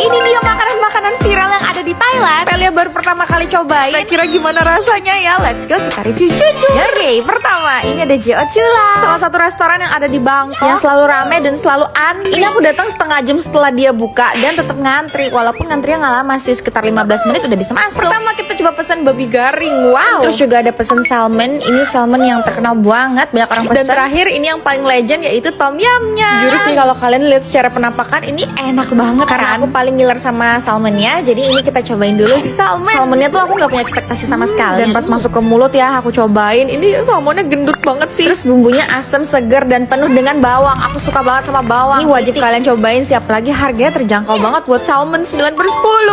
Ini dia makanan-makanan viral yang ada di Thailand. Pelia baru pertama kali cobain. Kira gimana rasanya ya? Let's go, kita review jujur. Oke, pertama ini ada Jeochula, salah satu restoran yang ada di Bangkok yang selalu rame dan selalu antri. Ini aku datang setengah jam setelah dia buka dan tetap ngantri. Walaupun ngantrinya nggak lama sih, sekitar 15 menit udah bisa masuk. Pertama kita coba pesan babi garing. Wow. Terus juga ada pesan salmon. Ini salmon yang terkenal banget, banyak orang pesan. Dan terakhir ini yang paling legend yaitu tom yumnya. Jujur sih kalau kalian lihat secara penampakan ini enak banget karena aku paling ngiler sama salmonnya. Jadi ini kita cobain dulu si salmon. Salmonnya tuh aku nggak punya ekspektasi sama sekali. Dan pas masuk ke mulut ya aku cobain, ini salmonnya gendut banget sih. Terus bumbunya asam, segar dan penuh dengan bawang. Aku suka banget sama bawang. Ini wajib kalian cobain. Siap lagi harganya terjangkau banget buat salmon 9/10.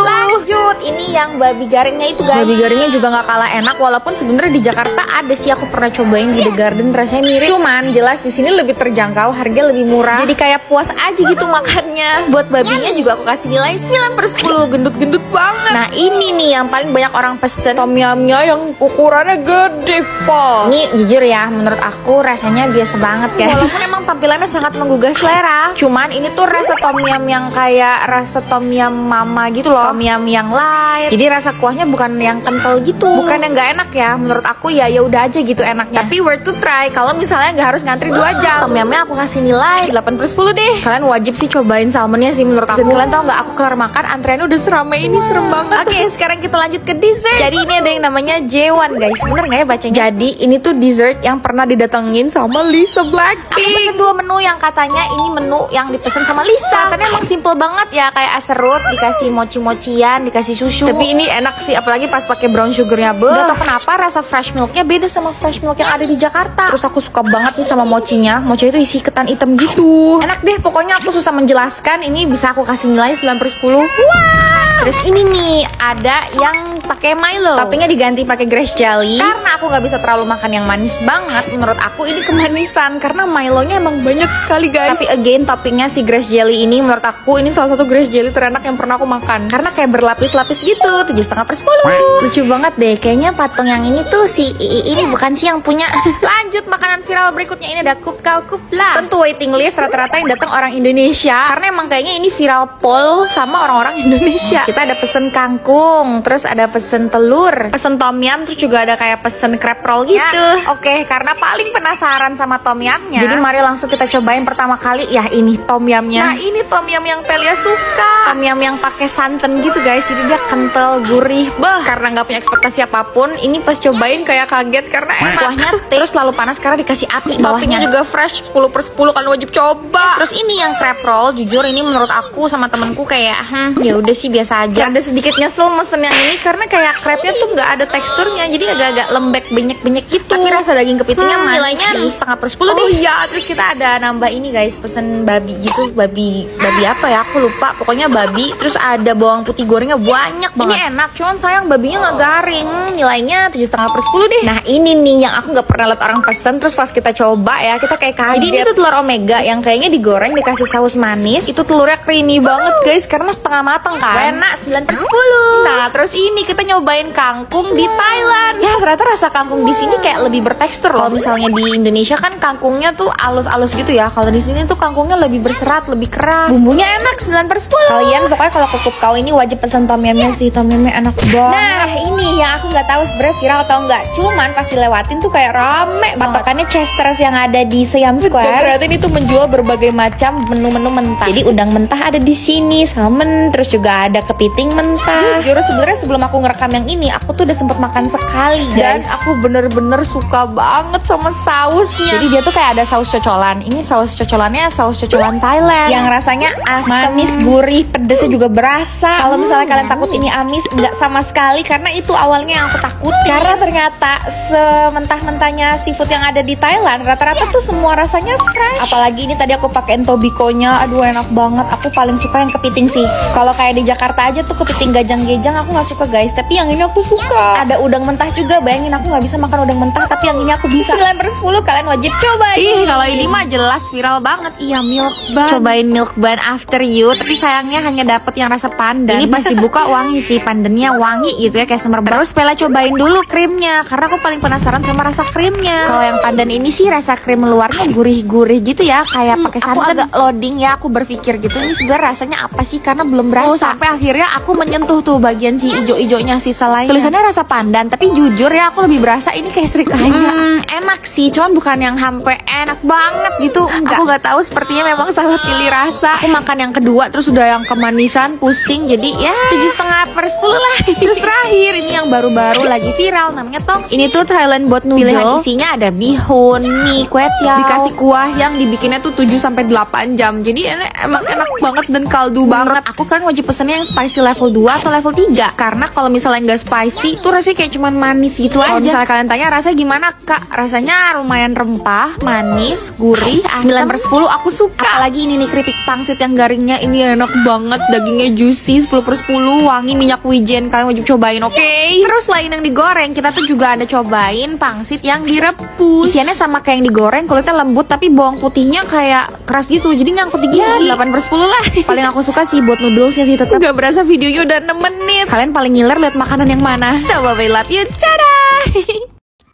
Lanjut, ini yang babi garingnya itu guys. Babi garingnya juga nggak kalah enak. Walaupun sebenarnya di Jakarta ada sih, aku pernah cobain di The Garden, rasanya mirip. Cuman jelas di sini lebih terjangkau, harga lebih murah. Jadi kayak puas aja gitu makannya. Buat babinya juga aku kasih nilai 9/10, gendut-gendut banget. Nah ini nih yang paling banyak orang pesen, tom yumnya yang ukurannya gede pol. Ini jujur ya, menurut aku rasanya biasa banget guys. Walaupun emang tampilannya sangat menggugah selera. Cuman ini tuh rasa tom yum yang kayak rasa tom yum mama gitu loh. Tom yum yang light. Jadi rasa kuahnya bukan yang kental gitu. Bukan yang nggak enak ya. Menurut aku ya udah aja gitu enaknya. Tapi worth to try. Kalau misalnya nggak harus ngantri 2 jam. Tom yumnya aku kasih nilai 8/10 deh. Kalian wajib sih cobain salmonnya sih menurut aku. Dan kalian tau nggak, aku kelar makan antreannya udah seramai ini, serem banget. Oke, sekarang kita lanjut ke dessert. Jadi ini ada yang namanya J1 guys. Bener nggak ya bacanya? Jadi ini tuh dessert yang pernah didatengin sama Lisa Blackpink. Aku pesen 2 menu yang katanya ini menu yang dipesan sama Lisa. Katanya emang simple banget ya, kayak serut dikasih mochi-mochian, dikasih susu. Tapi ini enak sih, apalagi pas pakai brown sugarnya. Gak tau kenapa rasa fresh milknya beda sama fresh milk yang ada di Jakarta. Terus aku suka banget nih sama mochinya. Mochinya itu isi ketan hitam gitu. Enak deh, pokoknya aku susah menjelaskan. Ini bisa aku kasih nilai 9/10. Wow. Terus ini nih ada yang pakai Milo, toppingnya diganti pakai grass jelly. Karena aku nggak bisa terlalu makan yang manis banget. Menurut aku ini kemanisan karena Milonya emang banyak sekali guys. Tapi again toppingnya si grass jelly ini menurut aku ini salah satu grass jelly terenak yang pernah aku makan. Karena kayak berlapis-lapis gitu, 7,5/10. Lucu banget deh, kayaknya patung yang ini tuh si ini bukan sih yang punya. Lanjut makanan viral berikutnya, ini ada kupkau kupla. Tentu waiting list rata-rata yang datang orang Indonesia. Karena emang kayaknya ini viral pol sama orang-orang Indonesia. Kita ada pesen kangkung, terus ada pesen telur, pesen tom yum, terus juga ada kayak pesen crab roll gitu. Ya, oke, karena paling penasaran sama tom yumnya, jadi mari langsung kita cobain pertama kali ya ini tom yumnya. Nah ini tom yum yang Pelia suka, tom yum yang pakai santan gitu guys. Jadi dia kental, gurih, karena nggak punya ekspektasi apapun, ini pas cobain kayak kaget karena kuahnya terus lalu panas karena dikasih api bawahnya. Toppingnya juga fresh, 10/10, kalian wajib coba. Terus ini yang crab roll, jujur ini menurut aku sama temenku kayak ya udah sih biasa aja. Ada sedikit nyesel mesen yang ini karena kayak crabnya tuh nggak ada teksturnya, jadi agak-agak lembek, benyek-benyek gitu. Tapi rasa daging kepitingnya nilainya 7,5/10 deh. Oh iya, terus kita ada nambah ini guys, pesen babi gitu, babi apa ya aku lupa, pokoknya babi. Terus ada bawang putih gorengnya banyak banget. Ini enak, cuman sayang babinya nggak garing. Nilainya 7,5/10 deh. Nah ini nih yang aku nggak pernah lihat orang pesen, terus pas kita coba ya kita kayak kaget. Jadi ini tuh telur omega yang kayaknya digoreng dikasih saus manis. Itu telurnya creamy banget guys karena setengah matang kan. Enak, 9/10. Nah terus ini kita nyobain kangkung di Thailand. Ya ternyata rasa kangkung di sini kayak lebih bertekstur loh. Kalau misalnya di Indonesia kan kangkungnya tuh alus-alus gitu ya. Kalau di sini tuh kangkungnya lebih berserat, lebih keras. Bumbunya enak, 9/10. Kalian pokoknya kalau ke kupkau ini wajib pesan tom yumnya sih. Tom yumnya enak banget. Nah ini yang aku nggak tahu sebenarnya viral atau enggak. Cuman pas dilewatin tuh kayak rame. Patokannya Chester's yang ada di Siam Square. Berarti ini tuh menjual berbagai macam menu-menu mentah. Jadi udang mentah ada di sini, salmon, terus juga ada kepiting mentah. Jujur sebenarnya sebelum aku ngerekam yang ini, aku tuh udah sempet makan sekali guys. Dan aku bener-bener suka banget sama sausnya. Jadi dia tuh kayak ada saus cocolan. Ini saus cocolannya saus cocolan Thailand yang rasanya asam, manis, gurih, pedesnya juga berasa. Kalau misalnya kalian takut ini amis, nggak sama sekali karena itu awalnya yang aku takutin. Karena ternyata sementah-mentahnya seafood yang ada di Thailand rata-rata tuh semua rasanya fresh. Apalagi ini tadi aku pakai entobiko-nya, aduh enak banget. Aku paling suka yang kepiting sih. Kalau kayak di Jakarta aja tuh kepiting gajang-gejang aku nggak suka guys. guys, tapi yang ini aku suka. Ada udang mentah juga, bayangin aku nggak bisa makan udang mentah, tapi yang ini aku bisa. 9/10, kalian wajib coba. Ih, kalau ini mah jelas viral banget. Iya, milk bun. Cobain milk bun after you, tapi sayangnya hanya dapet yang rasa pandan. Ini pas dibuka wangi sih, pandannya wangi gitu ya, kayak semerbak. Terus Pela cobain dulu krimnya, karena aku paling penasaran sama rasa krimnya. Kalau yang pandan ini sih rasa krim luarnya gurih-gurih gitu ya, kayak pakai santan. Aku agak loading ya, aku berpikir gitu, ini sebenarnya rasanya apa sih, karena belum berasa. Sampai akhirnya aku menyentuh tuh bagian si ijo-ijonya sisa lainnya. Tulisannya rasa pandan, tapi jujur ya aku lebih berasa ini kayak serikaya. Enak sih, cuman bukan yang sampai enak banget gitu. Enggak. Aku nggak tahu, sepertinya memang salah pilih rasa. Aku makan yang kedua, terus udah yang kemanisan, pusing, jadi ya 7,5/10 lah. Terus terakhir ini yang baru-baru lagi viral, namanya Tongseng. Ini tuh Thailand bot noodle. Pilihan isinya ada bihun, mie, kwetiau, dikasih kuah yang dibikinnya tuh 7-8 jam. Jadi emang enak banget dan kaldu banget. Aku kan wajib pesennya yang spicy level 2 atau level 3, karena kalau misalnya nggak spicy tuh rasanya kayak cuman manis gitu aja. Kalau misalnya kalian tanya rasanya gimana Kak, rasanya lumayan rempah, manis, gurih, 9/10 aku suka. Apalagi ini nih keripik pangsit yang garingnya ini enak banget, dagingnya juicy, 10/10, wangi minyak wijen, kalian wajib cobain, oke? Terus selain yang digoreng, kita tuh juga ada cobain pangsit yang direbus. Isiannya sama kayak yang digoreng, kulitnya lembut tapi bawang putihnya kayak keras gitu, jadi nyangkut di gigi. 8/10 lah. Paling aku suka sih buat noodlesnya sih, tetap gak berasa videonya udah 6 menit. Kalian paling ngiler lihat makanan yang mana? So, I love you, cadah.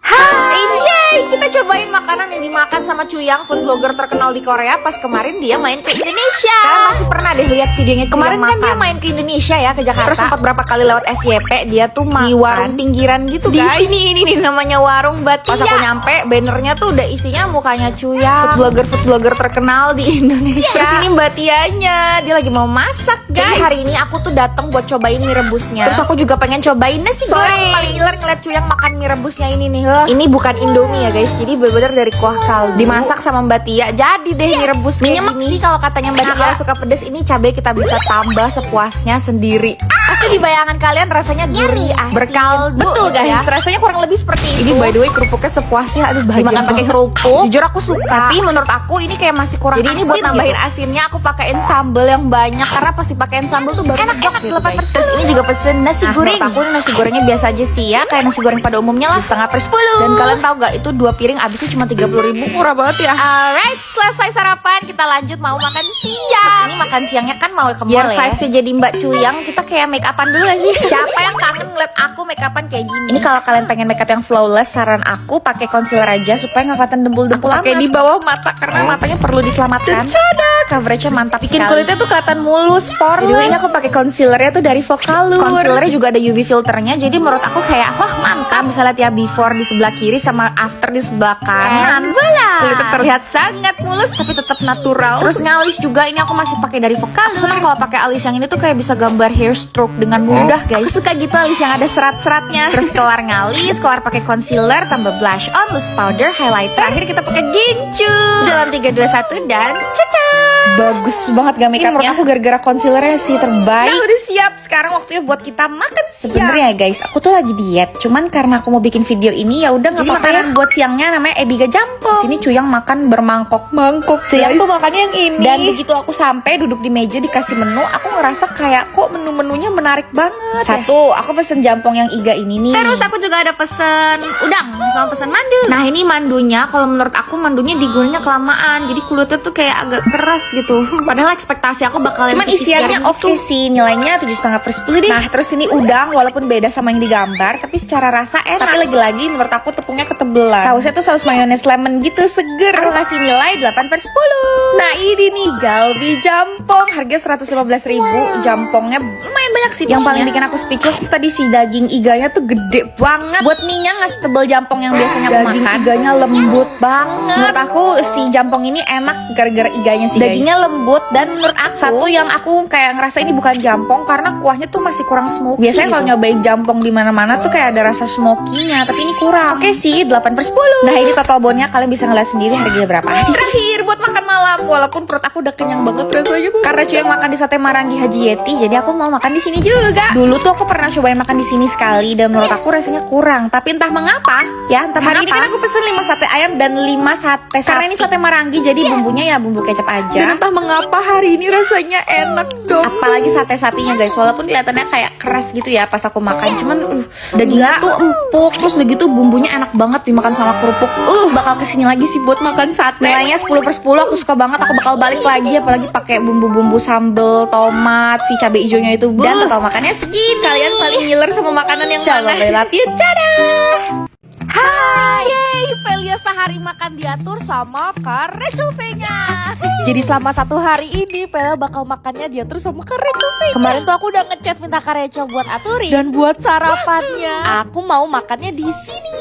Hai, yay! Kita cobain makanan yang dimakan sama Chuyang, food blogger terkenal di Korea. Pas kemarin dia main ke Indonesia. Kalian masih pernah deh lihat videonya kemarin kan makan. Dia main ke Indonesia ya, ke Jakarta. Terus sempat berapa kali lewat FYP, dia tuh makan di warung pinggiran gitu guys. Di sini ini nih namanya warung Batia. Pas aku nyampe, bannernya tuh udah isinya mukanya Chuyang, food blogger terkenal di Indonesia. Terus ini Mbak Tianya, dia lagi mau masak guys. Jadi hari ini aku tuh datang buat cobain mie rebusnya. Terus aku juga pengen cobain nasi goreng. Paling ngiler ngeliat Chuyang makan mie rebusnya ini nih. Ini bukan Indomie ya guys, jadi bener-bener dari kuah kaldu dimasak sama Mbak Tia. Jadi deh mie rebus kayak nyemek sih kalau katanya Mbak Tia suka pedes. Ini cabai kita bisa tambah sepuasnya sendiri. Pasti di bayangan kalian rasanya gurih, asin, berkaldu. Betul guys, ya? Rasanya kurang lebih seperti ini. By the way kerupuknya sepuasnya, aduh bahagia makan pakai kerupuk. Jujur aku suka, tapi menurut aku ini kayak masih kurang. Jadi asin, ini buat nambahin gitu asinnya aku pakein sambal yang banyak, karena pasti pakein sambal tuh baru enak gitu guys. Terus ini juga pesen nasi goreng. Menurut aku ini nasi gorengnya biasa aja sih ya, kayak nasi goreng pada umumnya lah, 9/10. Dan kalian tahu gak, itu 2 piring habisnya cuma 30.000, murah banget ya. Alright, selesai sarapan, kita lanjut mau makan siang. Ini makan siangnya kan mau ke mall ya. Biar vibesnya jadi Mbak Chuyang, kita kayak make upan dulu gak sih? Siapa yang kangen ngeliat aku make upan kayak gini? Ini kalau kalian pengen make up yang flawless, saran aku pakai concealer aja supaya nggak kelihatan dempul-dempul. Pakai di bawah mata karena matanya perlu diselamatkan. Coveragenya mantap bikin sekali. Kulitnya tuh kelihatan mulus, poreless. Ini aku pakai concealernya tuh dari Vocaloid. Concealernya juga ada UV filternya, jadi menurut aku kayak wah mantap. Bisa lihat ya before di sebelah kiri sama after di sebelah kanan. Kulitnya terlihat sangat mulus tapi tetap natural. Terus ngalis juga ini aku masih pakai dari Vocaloid. Aku senang kalau pakai alis yang ini tuh kayak bisa gambar hair stroke dengan mudah guys. Aku suka gitu alis yang ada serat-seratnya. Terus kelar ngalis, kelar pakai concealer, tambah blush on, loose powder, highlighter. Terakhir kita pakai gincu. Dalam 3, 2, 1 dan caca. Bagus banget gak make upnya. Menurut aku gara-gara concealernya sih terbaik. Nah udah siap, sekarang waktunya buat kita makan siang. Sebenarnya guys, aku tuh lagi diet. Cuman karena aku mau bikin video ini ya udah nggak apa-apa ya. Buat siangnya namanya Ebiga Jampong. Sini Chuyang makan bermangkok. Chuyang tuh makannya yang ini. Dan begitu aku sampai duduk di meja dikasih menu, aku ngerasa kayak kok menu-menunya menarik banget. Satu, aku pesen jampong yang iga ini nih. Terus aku juga ada pesen udang sama pesen mandu. Nah ini mandunya, kalau menurut aku mandunya digorengnya kelamaan, jadi kulitnya tuh kayak agak keras gitu. Padahal ekspektasi aku bakal cuman isiannya oke sih, nilainya 7,5/10 deh. Nah terus ini udang, walaupun beda sama yang digambar, tapi secara rasa enak. Tapi lagi-lagi menurut aku tepungnya ketebelan. Sausnya tuh saus mayones lemon gitu, seger. Aku kasih nilai 8/10. Nah ini nih galbi jampong, harga 115.000. Jampongnya lumayan banyak sih. Yang paling bikin aku speechless tuh tadi si daging iganya tuh gede banget. Buat mie-nya nggak setebal jampong yang biasanya aku makan. Daging iganya lembut banget. Menurut aku si jampong ini enak gara-gara iganya sih. Dagingnya lembut dan menurut aku satu yang aku kayak ngerasa ini bukan jampong karena kuahnya tuh masih kurang smoky. Biasanya kalau nyobain jampong di mana-mana tuh kayak ada rasa smoky-nya, tapi ini kurang. Oke sih, 8/10. Nah ini total bonnya kalian bisa ngeliat sendiri harganya berapa. Terakhir buat makan malam, walaupun perut aku udah kenyang banget rasanya. Karena Chuyang makan di Sate Marangi Haji Yeti, jadi aku mau makan makan di sini juga. Dulu tuh aku pernah cobain makan di sini sekali dan menurut aku rasanya kurang. Tapi entah mengapa, hari ini kan aku pesen 5 sate ayam dan 5 sate sapi. Karena ini sate marangi jadi bumbunya ya bumbu kecap aja. Dan entah mengapa hari ini rasanya enak dong. Apalagi sate sapinya guys, walaupun kelihatannya kayak keras gitu ya pas aku makan, cuman dagingnya tuh empuk, terus udah gitu bumbunya enak banget dimakan sama kerupuk. Bakal kesini lagi sih buat makan sate. Nilainya 10/10, aku suka banget, aku bakal balik lagi apalagi pakai bumbu-bumbu sambel, tomat, si cabai hijaunya itu. Dan total makannya segini. Kalian paling ngiler sama makanan yang mana? I love you, dadah. Hai, Velia sehari makan diatur sama Kak Rachel V-nya. Jadi selama 1 hari ini Velia bakal makannya diatur sama Kak Rachel V-nya. Kemarin tuh aku udah ngechat minta Kak Rachel buat aturin. Dan buat sarapannya aku mau makannya di sini.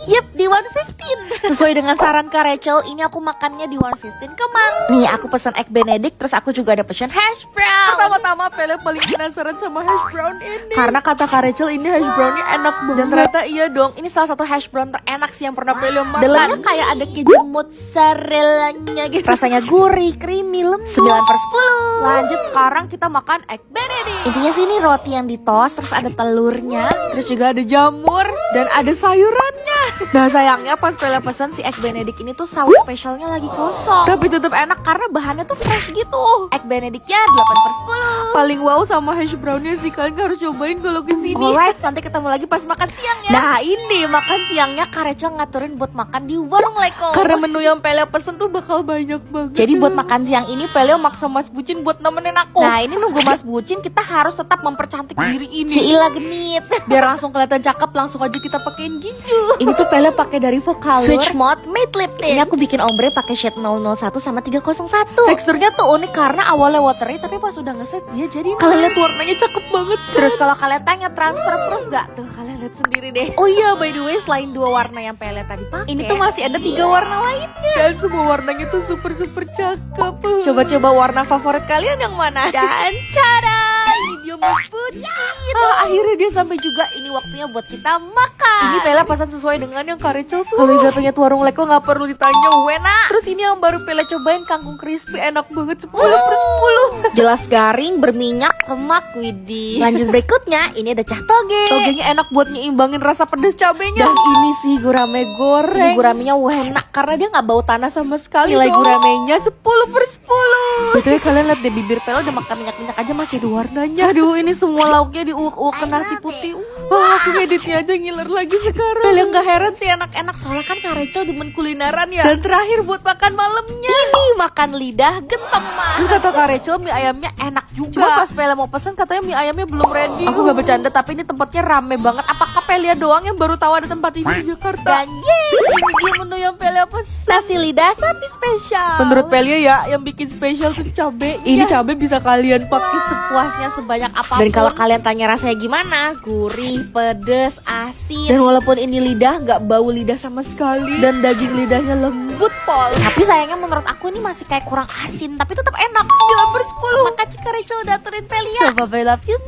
Yep, di 115. Sesuai dengan saran Kak Rachel, ini aku makannya di 115 Kemang. Nih, aku pesan egg benedict, terus aku juga ada pesan hash brown. Pertama-tama Velia paling penasaran sama hash brown ini. Karena kata Kak Rachel ini hash brownnya enak banget. Dan ternyata iya dong, ini salah satu hash brown terenak sih yang pernah Velia makan. Dalamnya kayak ada keju mozzarella-nya gitu. Rasanya gurih, creamy, lembut. 9/10. Lanjut, sekarang kita makan egg benedict. Intinya sih ini roti yang ditos, terus ada telurnya, terus juga ada jamur dan ada sayurannya. Nah sayangnya pas Velia pesan si egg benedict ini tuh saus spesialnya lagi kosong. Tapi tetap enak karena bahannya tuh fresh gitu. Egg benedictnya 8/10. Paling wow sama hash brownnya sih, kalian harus cobain kalau kesini. Alright, nanti ketemu lagi pas makan siang ya. Nah ini makan siangnya Kak Rachel ngaturin buat makan di warung Leko. Karena menu yang Velia pesen tuh bakal banyak banget. Jadi buat makan siang ini Velia maksa Mas Bucin buat nemenin aku. Nah ini nunggu Mas Bucin, kita harus tetap mempercantik diri ini. Cila genit. Biar langsung kelihatan cakep, langsung aja kita pakein ginju. Ini tuh Velia pakai dari Vocaloid Switch Mode Matte Lip Tint. Ini aku bikin ombre pakai shade 001 sama 301. Teksturnya tuh unik karena awalnya watery tapi pas udah ngeset dia jadi kalian lihat warnanya cakep banget kan? Terus kalau kalian tanya transfer proof gak? Tuh kalian lihat sendiri deh. Oh iya, by the way, selain 2 warna yang Velia tadi pakai, ini tuh masih ada 3 warna lainnya. Dan semua warnanya tuh super cakep. Coba-coba warna favorit kalian yang mana? Dan cara ini dia Mas Bucin. Akhirnya dia sampai juga. Ini waktunya buat kita makan. Ini Velia pesan sesuai dengan yang Kak Rachel suka. Kalau udah pengen warung Leko nggak perlu ditanya wena. Terus ini yang baru Velia cobain, kangkung crispy, enak banget 10/10. Jelas garing, berminyak, lemak, widih. Lanjut berikutnya, ini ada cah toge. Togenya enak buat nyeimbangin rasa pedas cabenya. Dan ini sih gurame goreng. Ini guramenya enak karena dia nggak bau tanah sama sekali. Nilai guramenya 10/10. Betul, kalian lihat deh, bibir Velia udah makan minyak aja masih ada warnanya. Aduh, ini semua lauknya diuuk-uuk ke nasi putih. Wah, aku ngeditnya aja ngiler lagi sekarang. Velia nggak heran sih enak-enak, soalnya kan Kak Rachel demen kulineran ya. Dan terakhir buat makan malamnya, ini makan lidah gentong mas. Kata Kak Rachel mie ayamnya enak juga. Cuma pas Velia mau pesen katanya mie ayamnya belum ready. Aku gak bercanda, tapi ini tempatnya rame banget. Apakah Velia doang yang baru tahu ada tempat ini di Jakarta? Dan ini dia menu yang Velia pesen. Nasi lidah sapi spesial. Menurut Velia ya, yang bikin spesial tuh cabe. Ini cabe bisa kalian pakai sepuasnya sebanyak apapun. Dan kalau kalian tanya rasanya gimana, gurih, pedes, asin. Dan walaupun ini lidah gak bau lidah sama sekali, dan daging lidahnya lembut pol. Tapi sayangnya menurut aku ini masih kayak kurang asin, tapi tetap enak. 9/10. Makasih Kak Rachel udah aturin Velia. So bye, love you.